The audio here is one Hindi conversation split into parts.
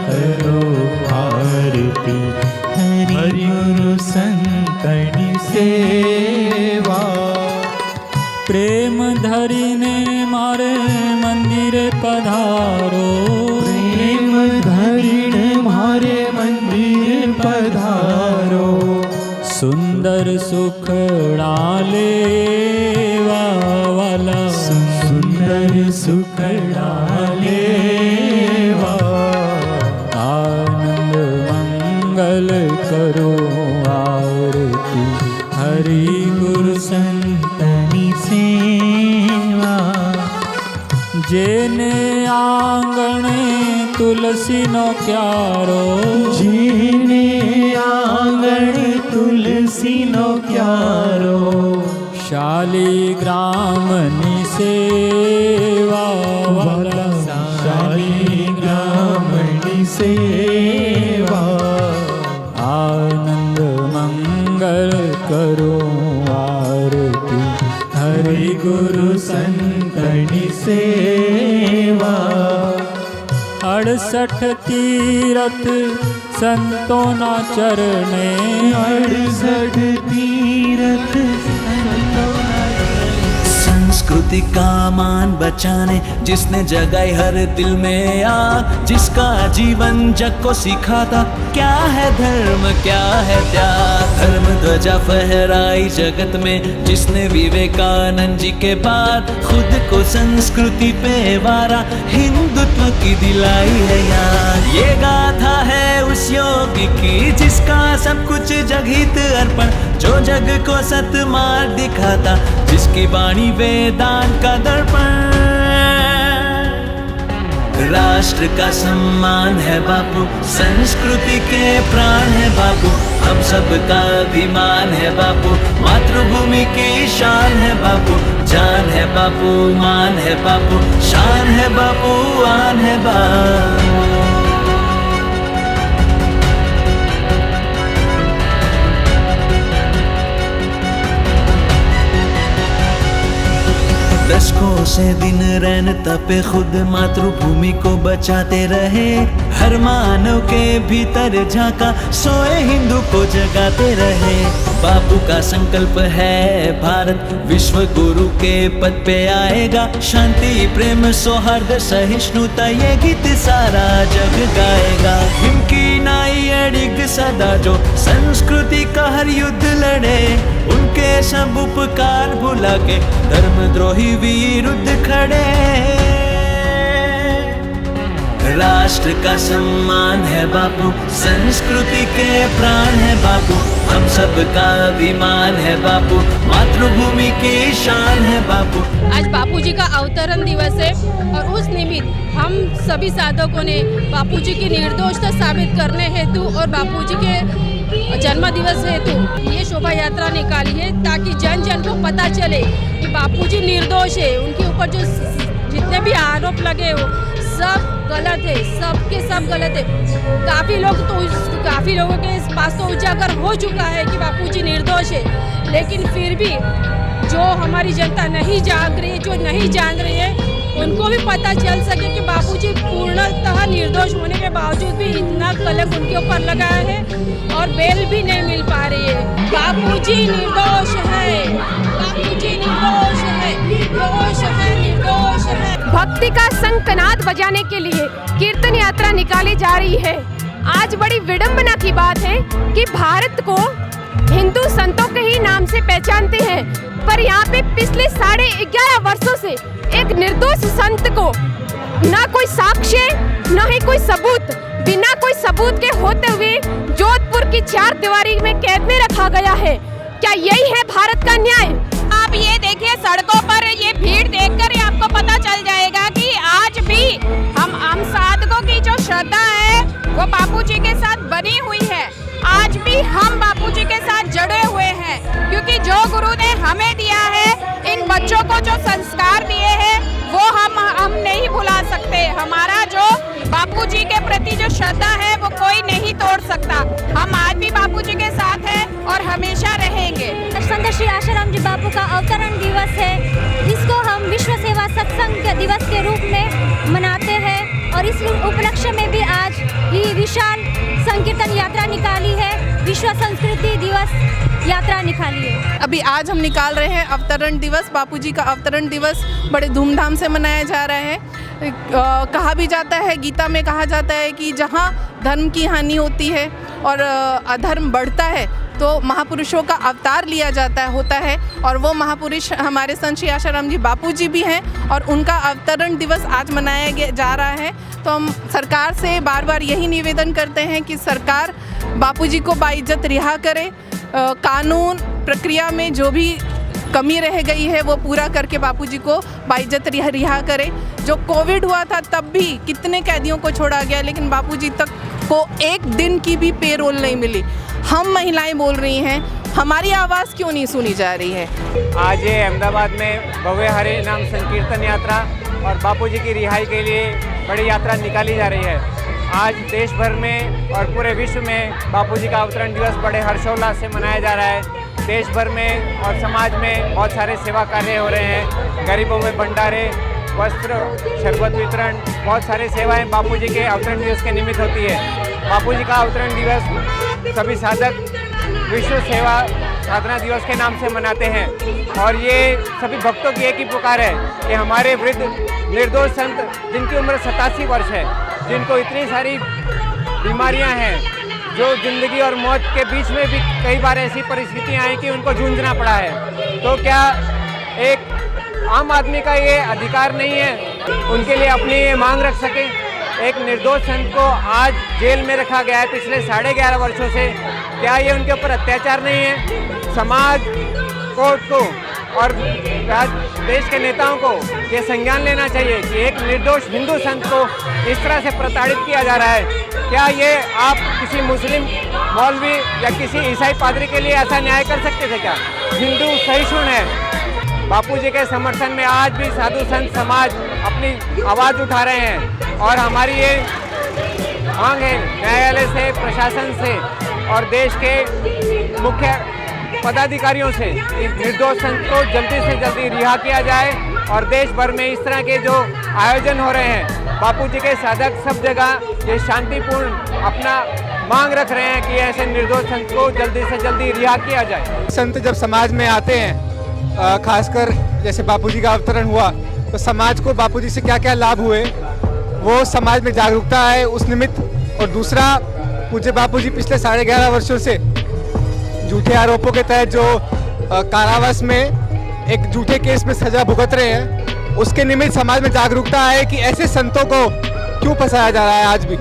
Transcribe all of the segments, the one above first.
करो आरती, हरि गुरु संतनि सेवा। प्रेम धरीने मारे मंदिर पधारो, प्रेम धरीने मारे मंदिर पधारो। सुंदर सुखड़ा लेवा वाला, सुंदर सुखड़ा लेवा। आनंद मंगल करो आरती, हरि गुरु संतनि सेवा। जेने आंगणे तुलसी नो क्यारो, जेने आंगणे तुलसी नो क्यारो। शालिग्राम नि सेवा वाला, शालिग्राम नि सेवा। आनंद मंगल करो आरती, हरि गुरु संतनि सेवा। 68 तीरथ संतों ना चरणे, 68 तीरथ संस्कृति का मान बचाने जिसने जगाई हर दिल में आग, जिसका जीवन जग को सिखाता क्या है धर्म क्या है त्याग। धर्म ध्वजा फहराई जगत में जिसने विवेकानंद जी के बाद खुद को संस्कृति पे वारा, हिंदुत्व की दिलाई है याद। ये गाथा है उस योगी की जिसका सब कुछ जगहित अर्पण, जो जग को सत मार्ग दिखाता, जिसकी वाणी वेदांत का दर्पण। राष्ट्र का सम्मान है बापू, संस्कृति के प्राण है बापू, हम सब का अभिमान है बापू, मातृभूमि की शान है बापू। जान है बापू, मान है बापू, शान है बापू, आन है बापू। दशकों से दिन रैन तपे खुद मातृभूमि को बचाते रहे, हर मानव के भीतर झांका सोए हिंदू को जगाते रहे। बापू का संकल्प है भारत विश्व गुरु के पद पे आएगा, शांति प्रेम सौहार्द सहिष्णुता ये गीत सारा जग गाएगा। हिम की नाई अड़िग सदा जो संस्कृति का हर युद्ध लड़े, उनके सब उपकार भुला के धर्मद्रोही विरुद्ध खड़े। राष्ट्र का सम्मान है बापू, संस्कृति के प्राण है बापू, हम सब का अभिमान है बापू, मातृभूमि की शान है बापू। आज बापूजी का अवतरण दिवस है और उस निमित्त हम सभी साधकों ने बापूजी की निर्दोषता साबित करने हेतु और बापूजी के जन्म दिवस हेतु ये शोभा यात्रा निकाली है, ताकि जन जन को पता चले कि बापूजी निर्दोष है। उनके ऊपर जो जितने भी आरोप लगे हो सब गलत है, सबके सब गलत है। काफ़ी लोगों के पास तो उजागर हो चुका है कि बापूजी निर्दोष है, लेकिन फिर भी जो हमारी जनता नहीं जाग रही है, जो नहीं जान रही है, उनको भी पता चल सके कि बापूजी पूर्णतः निर्दोष होने के बावजूद भी इतना कलंक उनके ऊपर लगा है और बेल भी नहीं मिल पा रही है। बापूजी निर्दोष है, बापूजी निर्दोष है, निर्दोष है, निर्दोष है। भक्ति का शंखनाद बजाने के लिए कीर्तन यात्रा निकाली जा रही है। आज बड़ी विडंबना की बात है कि भारत को हिंदू संतों के ही नाम से पहचानते हैं, पर यहाँ पे पिछले 11.5 वर्षों से एक निर्दोष संत को ना कोई साक्ष्य ना ही कोई सबूत, बिना कोई सबूत के होते हुए जोधपुर की 4 दीवारी में कैद में रखा गया है। क्या यही है भारत का न्याय? आप ये देखिए, सड़कों पर ये भीड़ देखकर ही आपको पता चल जाएगा कि आज भी हम साधकों की जो श्रद्धा है वो बापूजी के साथ बनी हुई है। आज भी हम बापूजी के साथ जुड़े हुए हैं, क्योंकि जो गुरु ने हमें दिया है, इन बच्चों को जो संस्कार दिए हैं वो हम नहीं भुला सकते। हमारा जो बापूजी के प्रति जो श्रद्धा है वो कोई नहीं तोड़ सकता। हम आज भी बापूजी के साथ हैं और हमेशा रहेंगे। संत श्री आशाराम जी बापू का अवतरण दिवस है, जिसको हम विश्व सेवा सत्संग दिवस के रूप में मनाते हैं। और इस उपलक्ष्य में भी आज ये विशाल संकीर्तन यात्रा निकाली है, विश्व संस्कृति दिवस यात्रा निकाली है। अभी आज हम निकाल रहे हैं अवतरण दिवस। बापूजी का अवतरण दिवस बड़े धूमधाम से मनाया जा रहा है। कहा भी जाता है, गीता में कहा जाता है कि जहाँ धर्म की हानि होती है और अधर्म बढ़ता है तो महापुरुषों का अवतार लिया होता है और वो महापुरुष हमारे संत श्री आशाराम जी बापूजी भी हैं और उनका अवतरण दिवस आज मनाया जा रहा है। तो हम सरकार से बार बार यही निवेदन करते हैं कि सरकार बापूजी को बाइज्जत रिहा करे, कानून प्रक्रिया में जो भी कमी रह गई है वो पूरा करके बापूजी को बाइज्जत रिहा करे। जो कोविड हुआ था तब भी कितने कैदियों को छोड़ा गया, लेकिन बापूजी तक को एक दिन की भी पेरोल नहीं मिली। हम महिलाएं बोल रही हैं, हमारी आवाज़ क्यों नहीं सुनी जा रही है। आज ये अहमदाबाद में भव्य हरे नाम संकीर्तन यात्रा और बापूजी की रिहाई के लिए बड़ी यात्रा निकाली जा रही है। आज देश भर में और पूरे विश्व में बापूजी का अवतरण दिवस बड़े हर्षोल्लास से मनाया जा रहा है। देश भर में और समाज में बहुत सारे सेवा कार्य हो रहे हैं। गरीबों में भंडारे, वस्त्र, शरबत वितरण, बहुत सारी सेवाएं बापूजी के अवतरण दिवस के निमित्त होती है। बापूजी का अवतरण दिवस सभी साधक विश्व सेवा साधना दिवस के नाम से मनाते हैं और ये सभी भक्तों की एक ही पुकार है कि हमारे वृद्ध निर्दोष संत जिनकी उम्र 87 वर्ष है, जिनको इतनी सारी बीमारियां हैं, जो जिंदगी और मौत के बीच में भी कई बार ऐसी परिस्थितियां आई कि उनको जूझना पड़ा है, तो क्या एक आम आदमी का ये अधिकार नहीं है उनके लिए अपनी ये मांग रख सके। एक निर्दोष संत को आज जेल में रखा गया है पिछले 11.5 वर्षों से। क्या ये उनके ऊपर अत्याचार नहीं है? समाज को और देश के नेताओं को ये संज्ञान लेना चाहिए कि एक निर्दोष हिंदू संत को इस तरह से प्रताड़ित किया जा रहा है। क्या ये आप किसी मुस्लिम मौलवी या किसी ईसाई पादरी के लिए ऐसा न्याय कर सकते थे क्या? हिंदू सहिष्णु है। बापूजी के समर्थन में आज भी साधु संत समाज अपनी आवाज़ उठा रहे हैं और हमारी ये मांग है न्यायालय से, प्रशासन से और देश के मुख्य पदाधिकारियों से इस निर्दोष संत को जल्दी से जल्दी रिहा किया जाए और देश भर में इस तरह के जो आयोजन हो रहे हैं, बापूजी के साधक सब जगह ये शांतिपूर्ण अपना मांग रख रहे हैं कि ऐसे निर्दोष संत को जल्दी से जल्दी रिहा किया जाए। संत जब समाज में आते हैं, खासकर जैसे बापूजी का अवतरण हुआ, तो समाज को बापूजी से क्या क्या लाभ हुए वो समाज में जागरूकता है उस निमित्त। और दूसरा, पूज्य बापूजी पिछले 11.5 वर्षों से झूठे आरोपों के तहत जो कारावास में एक झूठे केस में सजा भुगत रहे हैं, उसके निमित्त समाज में जागरूकता है कि ऐसे संतों को क्यों फंसाया जा रहा है। आज भी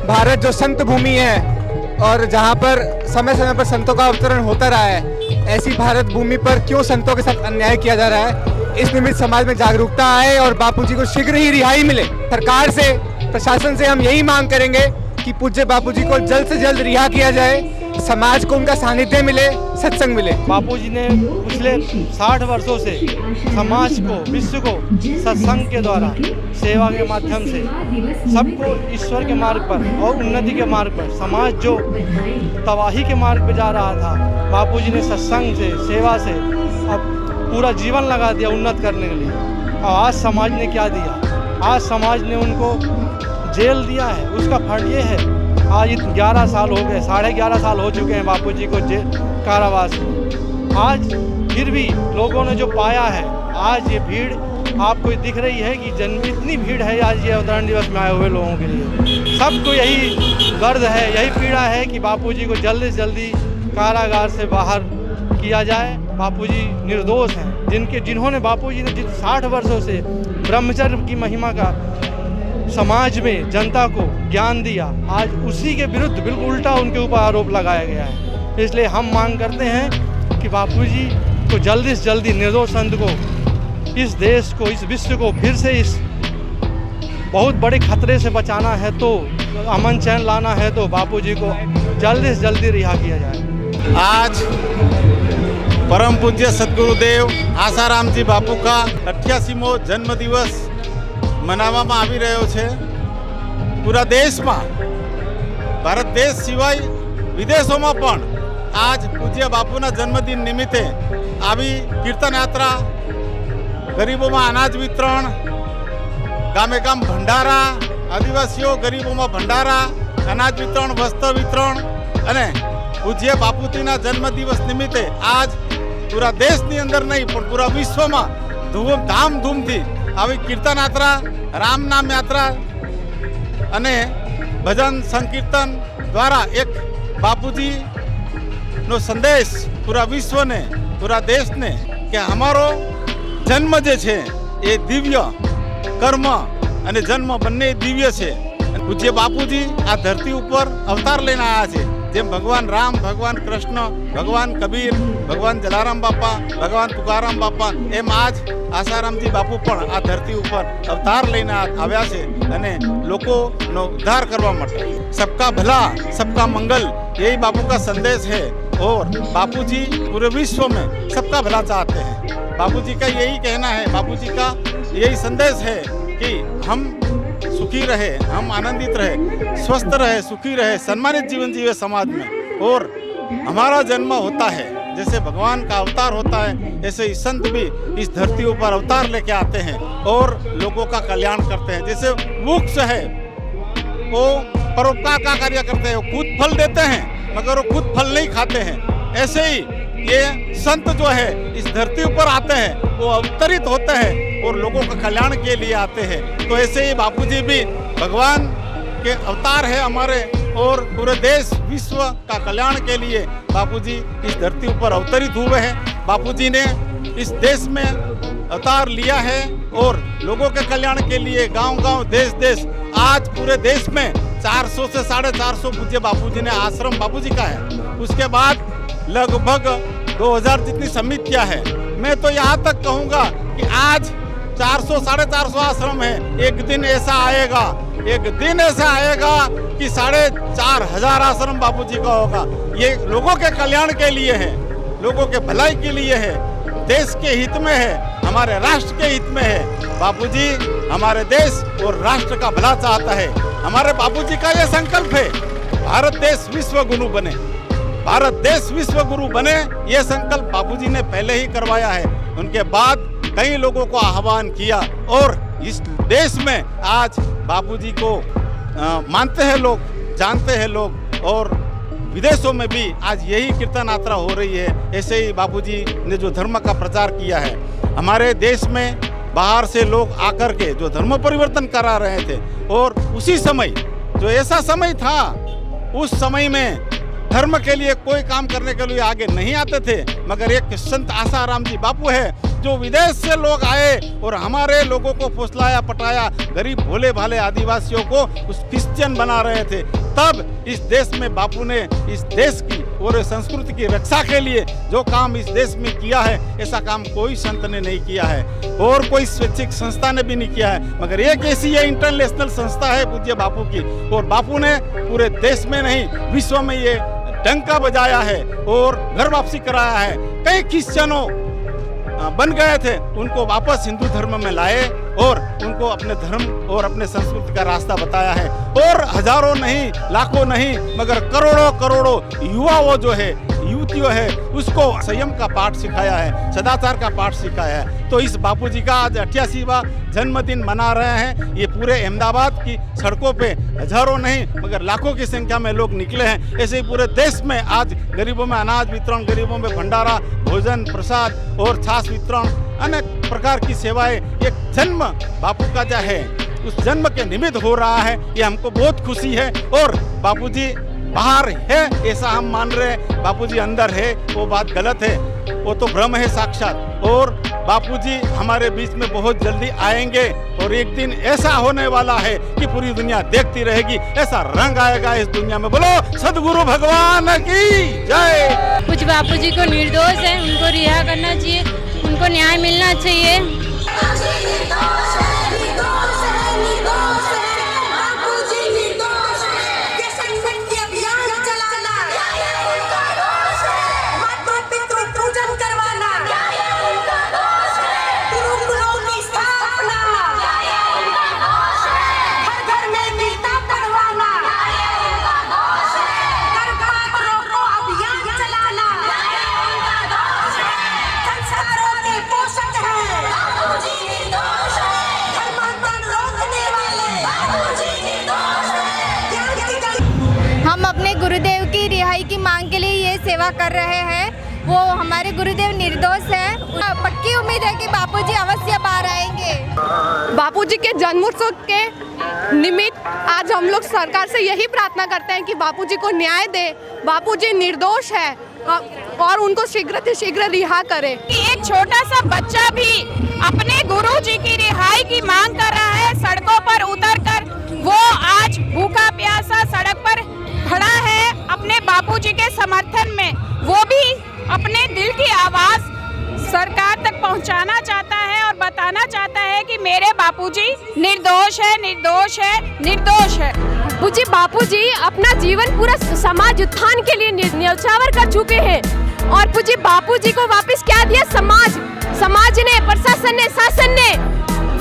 भारत जो संत भूमि है और जहाँ पर समय समय पर संतों का अवतरण होता रहा है, ऐसी भारत भूमि पर क्यों संतों के साथ अन्याय किया जा रहा है। इस निमित्त समाज में जागरूकता आए और बापूजी को शीघ्र ही रिहाई मिले। सरकार से, प्रशासन से हम यही मांग करेंगे कि पूज्य बापूजी को जल्द से जल्द रिहा किया जाए, समाज को उनका सानिध्य मिले, सत्संग मिले। बापूजी ने पिछले 60 वर्षों से समाज को, विश्व को सत्संग के द्वारा, सेवा के माध्यम से सबको ईश्वर के मार्ग पर और उन्नति के मार्ग पर, समाज जो तबाही के मार्ग पर जा रहा था, बापूजी ने सत्संग से, सेवा से अब पूरा जीवन लगा दिया उन्नत करने के लिए। और आज समाज ने क्या दिया? आज समाज ने उनको जेल दिया है। उसका फल ये है, आज 11 साल हो गए, 11.5 साल हो चुके हैं बापूजी को जेल कारावास में। आज फिर भी लोगों ने जो पाया है, आज ये भीड़ आपको दिख रही है कि इतनी भीड़ है आज ये अवतरण दिवस में आए हुए लोगों के लिए। सबको यही दर्द है, यही पीड़ा है कि बापूजी को जल्दी से जल्दी कारागार से बाहर किया जाए। बापूजी निर्दोष हैं, जिन्होंने बापूजी ने 60 वर्षों से ब्रह्मचर्य की महिमा का समाज में जनता को ज्ञान दिया, आज उसी के विरुद्ध बिल्कुल उल्टा उनके ऊपर आरोप लगाया गया है। इसलिए हम मांग करते हैं कि बापूजी को जल्दी से जल्दी निर्दोष संत को, इस देश को, इस विश्व को फिर से इस बहुत बड़े खतरे से बचाना है, तो अमन चैन लाना है, तो बापूजी को जल्दी से जल्दी रिहा किया जाए। आज परम पूज्य सद्गुरुदेव આસારામજી બાપુ का 88મો જન્મદિવસ મનાવવામાં આવી રહ્યો છે। પૂરા દેશમાં, ભારત દેશ સિવાય વિદેશોમાં પણ આજ પૂજ્ય બાપુના જન્મદિન નિમિત્તે આવી કીર્તન યાત્રા, ગરીબોમાં અનાજ વિતરણ, ગામે ગામ ભંડારા, આદિવાસીઓ ગરીબોમાં ભંડારા, અનાજ વિતરણ, વસ્ત્ર વિતરણ અને પૂજ્ય બાપુજીના જન્મદિવસ નિમિત્તે આજ પૂરા દેશની અંદર નહીં પણ પૂરા વિશ્વમાં ધામધૂમથી આવી કીર્તન યાત્રા, રામ નામ યાત્રા અને ભજન સંકીર્તન દ્વારા એક બાપુજીનો સંદેશ પૂરા વિશ્વને, પૂરા દેશને કે અમારો જન્મ જે છે એ દિવ્ય કર્મ અને જન્મ બંને દિવ્ય છે. પૂજ્ય બાપુજી આ ધરતી ઉપર અવતાર લઈને આવ્યા છે. જેમ ભગવાન રામ, ભગવાન કૃષ્ણ, ભગવાન કબીર, ભગવાન જલારામ બાપા, ભગવાન તુકારામ બાપા, એમ આજ આસારામજી બાપુ પણ આ ધરતી ઉપર અવતાર લઈને આવ્યા છે અને લોકોનો ઉદ્ધાર કરવા માટે. सबका भला सबका मंगल यही बापू का संदेश है और बापूजी पूरे विश्व में सबका भला चाहते हैं. बापूजी का यही कहना है, बापूजी का यही संदेश है कि हम सुखी रहे, हम आनंदित रहे, स्वस्थ रहे, सुखी रहे, सम्मानित जीवन जीवे समाज में. और हमारा जन्म होता है जैसे भगवान का अवतार होता है, ऐसे ही संत भी इस धरती ऊपर अवतार लेके आते हैं और लोगों का कल्याण करते हैं. जैसे वृक्ष है वो परोपकार का कार्य करते हैं, वो खुद फल देते हैं मगर वो खुद फल नहीं खाते हैं. ऐसे ही ये संत जो है इस धरती ऊपर आते हैं, वो अवतरित होते हैं और लोगों का कल्याण के लिए आते हैं. तो ऐसे ही बापूजी भी भगवान के अवतार है हमारे और पूरे देश विश्व का कल्याण के लिए बापूजी इस धरती ऊपर अवतरित हुए हैं. बापूजी ने इस देश में अवतार लिया है और लोगों के कल्याण के लिए गांव-गांव, देश-देश, आज पूरे देश में 400 से 450 पूज्य बापूजी ने आश्रम बापूजी का है. उसके बाद लगभग 2000 जितनी समितियां है. मैं तो यहाँ तक कहूँगा कि आज 400 450 आश्रम है. एक दिन ऐसा आएगा कि 4500 आश्रम बापूजी का होगा. ये लोगों के कल्याण के लिए है, लोगों के भलाई के लिए है, देश के हित में है, हमारे राष्ट्र के हित में है. बापूजी हमारे देश और राष्ट्र का भला चाहता है. हमारे बापूजी का ये संकल्प है, भारत देश विश्व गुरु बने, भारत देश विश्व गुरु बने. ये संकल्प बापूजी ने पहले ही करवाया है. उनके बाद कई लोगों को आह्वान किया और इस देश में आज बापूजी को मानते हैं लोग, जानते हैं लोग और विदेशों में भी आज यही कीर्तन यात्रा हो रही है. ऐसे ही बापूजी ने जो धर्म का प्रचार किया है, हमारे देश में बाहर से लोग आकर के जो धर्म परिवर्तन करा रहे थे और उसी समय जो ऐसा समय था, उस समय में धर्म के लिए कोई काम करने के लिए आगे नहीं आते थे. मगर एक संत आसाराम जी बापू है जो विदेश से लोग आए और हमारे लोगों को फुसलाया पटाया, गरीब भोले भाले आदिवासियों को उस क्रिश्चियन बना रहे थे. तब इस देश में बापू ने इस देश की और संस्कृति की रक्षा के लिए जो काम इस देश में किया है, ऐसा काम कोई संत ने नहीं किया है और कोई स्वैच्छिक संस्था ने भी नहीं किया है. मगर एक ऐसी ये इंटरनेशनल संस्था है पूज्य बापू की और बापू ने पूरे देश में नहीं विश्व में ये डंका बजाया है और घर वापसी कराया है. कई क्रिश्चियनों बन गए थे, उनको वापस हिंदू धर्म में लाए और उनको अपने धर्म और अपने संस्कृति का रास्ता बताया है. और हजारों नहीं, लाखों नहीं, मगर करोड़ों करोड़ों युवाओं जो है, युवतियों है, उसको संयम का पाठ सिखाया है, सदाचार का पाठ सिखाया है. तो इस बापूजी का आज 88वां जन्मदिन मना रहे हैं. ये पूरे अहमदाबाद की सड़कों पे हजारों नहीं मगर लाखों की संख्या में लोग निकले हैं. ऐसे ही पूरे देश में आज गरीबों में अनाज वितरण, गरीबों में भंडारा, भोजन प्रसाद और छाछ वितरण, अनेक प्रकार की सेवाएं. एक जन्म बापू का जो है उस जन्म के निमित्त हो रहा है. ये हमको बहुत खुशी है. और बापूजी बाहर है ऐसा हम मान रहे हैं, बापूजी अंदर है वो बात गलत है, वो तो भ्रम है साक्षात. और बापूजी हमारे बीच में बहुत जल्दी आएंगे और एक दिन ऐसा होने वाला है कि पूरी दुनिया देखती रहेगी. ऐसा रंग आएगा इस दुनिया में. बोलो सदगुरु भगवान की जय. कुछ बापूजी को निर्दोष है, उनको रिहा करना चाहिए, उनको न्याय मिलना चाहिए. सेवा कर रहे हैं। वो हमारे गुरुदेव निर्दोष है। पक्की उम्मीद है कि बापूजी अवश्य बाहर आएंगे। बापूजी के जन्मोत्सव के निमित्त आज हम लोग सरकार से यही प्रार्थना करते हैं कि बापूजी को न्याय दे। बापूजी निर्दोष है और उनको शीघ्र से शीघ्र रिहा करे। एक छोटा सा बच्चा भी अपने गुरुजी की रिहाई की मांग कर रहा है। सड़कों पर उतरकर वो आज भूखा प्यासा सड़क पर खड़ा है अपने बापूजी के समर्थन में। वो भी अपने दिल की आवाज सरकार तक पहुंचाना चाहता है और बताना चाहता है कि मेरे बापूजी निर्दोष है, निर्दोष है, निर्दोष है। पूज्य बापूजी अपना जीवन पूरा समाज उत्थान के लिए न्यौछावर कर चुके हैं और पूज्य बापूजी को वापस क्या दिया? समाज ने, प्रशासन ने, शासन ने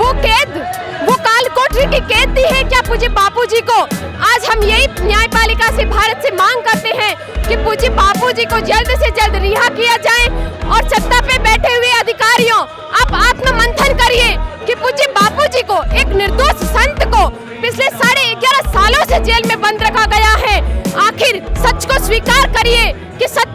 वो काल कोठरी की कैद दी है क्या पूज्य बापूजी को? आज हम यही न्यायपालिका से, भारत से मांग करते हैं कि पूज्य बापूजी को जल्द से जल्द रिहा किया जाए और सत्ता पे बैठे हुए अधिकारियों आप आत्ममंथन करिए कि पूज्य बापूजी को, एक निर्दोष संत को पिछले 11.5 सालों से जेल में बंद रखा गया है। आखिर सच को स्वीकार करिए कि सच